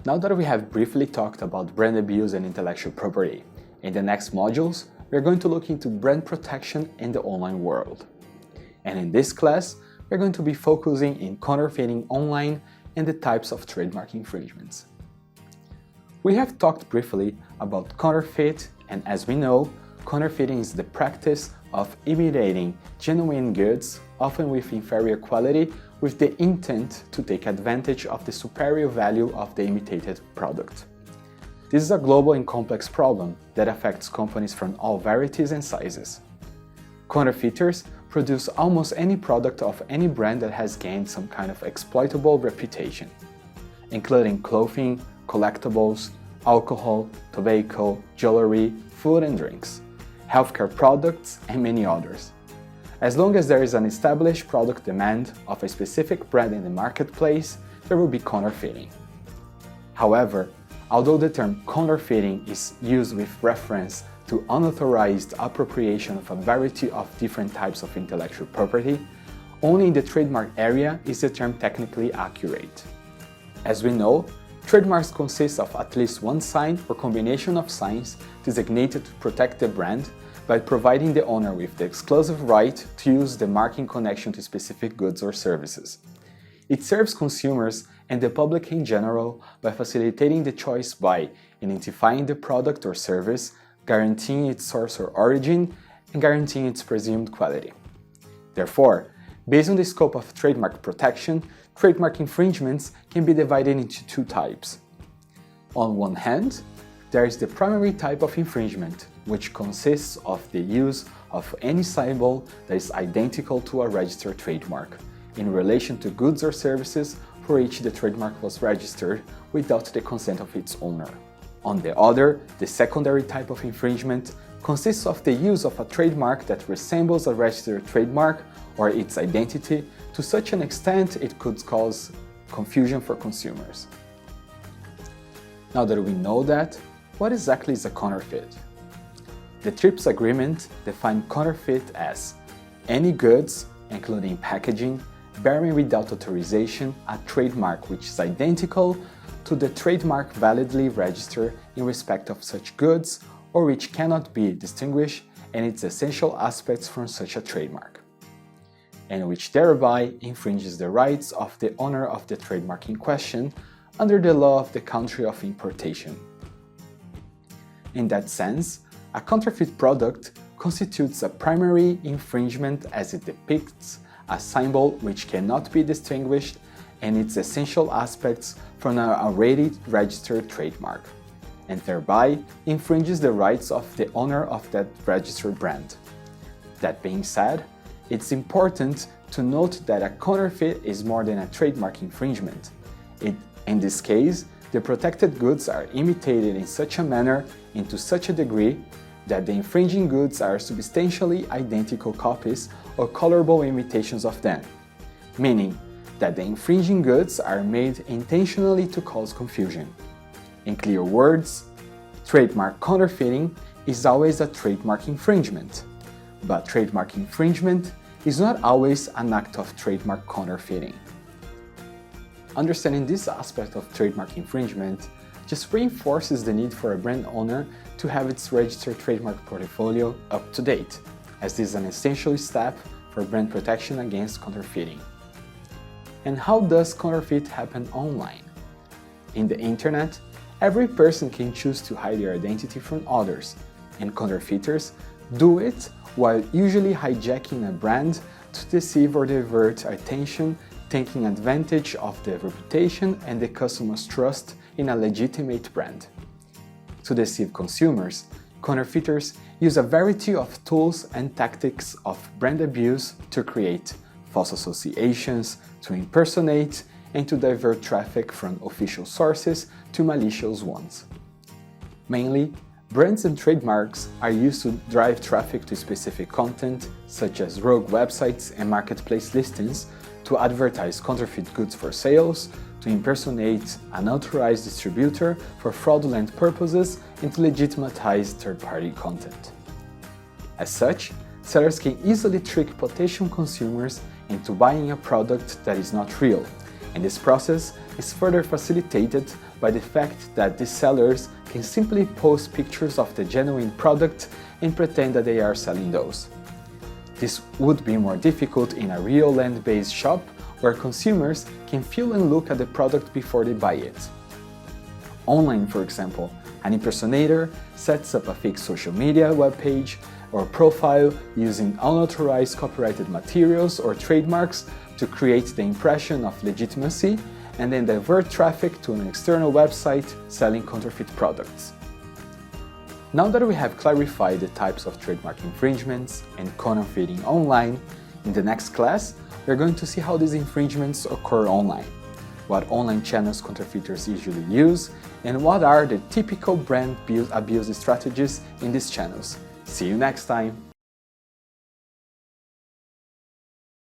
Now that we have briefly talked about brand abuse and intellectual property, in the next modules, we're going to look into brand protection in the online world. And in this class, we're going to be focusing in counterfeiting online and the types of trademark infringements. We have talked briefly about counterfeit, and as we know, counterfeiting is the practice of imitating genuine goods, often with inferior quality, with the intent to take advantage of the superior value of the imitated product. This is a global and complex problem that affects companies from all varieties and sizes. Counterfeiters produce almost any product of any brand that has gained some kind of exploitable reputation, including clothing, collectibles, alcohol, tobacco, jewelry, food and drinks, healthcare products, and many others. As long as there is an established product demand of a specific brand in the marketplace, there will be counterfeiting. However, although the term counterfeiting is used with reference to unauthorized appropriation of a variety of different types of intellectual property, only in the trademark area is the term technically accurate. As we know, trademarks consist of at least one sign or combination of signs designated to protect the brand by providing the owner with the exclusive right to use the mark in connection to specific goods or services. It serves consumers and the public in general by facilitating the choice by identifying the product or service, guaranteeing its source or origin, and guaranteeing its presumed quality. Therefore, based on the scope of trademark protection, trademark infringements can be divided into two types. On one hand, there is the primary type of infringement, which consists of the use of any symbol that is identical to a registered trademark in relation to goods or services for which the trademark was registered without the consent of its owner. On the other, the secondary type of infringement consists of the use of a trademark that resembles a registered trademark or its identity to such an extent it could cause confusion for consumers. Now that we know that, what exactly is a counterfeit? The TRIPS agreement defines counterfeit as any goods, including packaging, bearing without authorization a trademark which is identical to the trademark validly registered in respect of such goods or which cannot be distinguished in its essential aspects from such a trademark, and which thereby infringes the rights of the owner of the trademark in question under the law of the country of importation. In that sense, a counterfeit product constitutes a primary infringement as it depicts a symbol which cannot be distinguished in its essential aspects from an already registered trademark, and thereby infringes the rights of the owner of that registered brand. That being said, it's important to note that a counterfeit is more than a trademark infringement. In this case, the protected goods are imitated in such a manner and to such a degree that the infringing goods are substantially identical copies or colorable imitations of them, meaning that the infringing goods are made intentionally to cause confusion. In clear words, trademark counterfeiting is always a trademark infringement, but trademark infringement is not always an act of trademark counterfeiting. Understanding this aspect of trademark infringement just reinforces the need for a brand owner to have its registered trademark portfolio up to date, as this is an essential step for brand protection against counterfeiting. And how does counterfeit happen online? In the internet, every person can choose to hide their identity from others, and counterfeiters do it while usually hijacking a brand to deceive or divert attention, taking advantage of the reputation and the customer's trust in a legitimate brand. To deceive consumers, counterfeiters use a variety of tools and tactics of brand abuse to create false associations, to impersonate, and to divert traffic from official sources to malicious ones. Mainly, brands and trademarks are used to drive traffic to specific content, such as rogue websites and marketplace listings, to advertise counterfeit goods for sales, to impersonate an authorized distributor for fraudulent purposes, and to legitimize third-party content. As such, sellers can easily trick potential consumers into buying a product that is not real, And this process is further facilitated by the fact that these sellers can simply post pictures of the genuine product and pretend that they are selling those. This would be more difficult in a real land-based shop where consumers can feel and look at the product before they buy it. Online, for example, an impersonator sets up a fake social media webpage or profile using unauthorized copyrighted materials or trademarks to create the impression of legitimacy and then divert traffic to an external website selling counterfeit products. Now that we have clarified the types of trademark infringements and counterfeiting online, in the next class, we're going to see how these infringements occur online, what online channels counterfeiters usually use, and what are the typical brand abuse strategies in these channels. See you next time!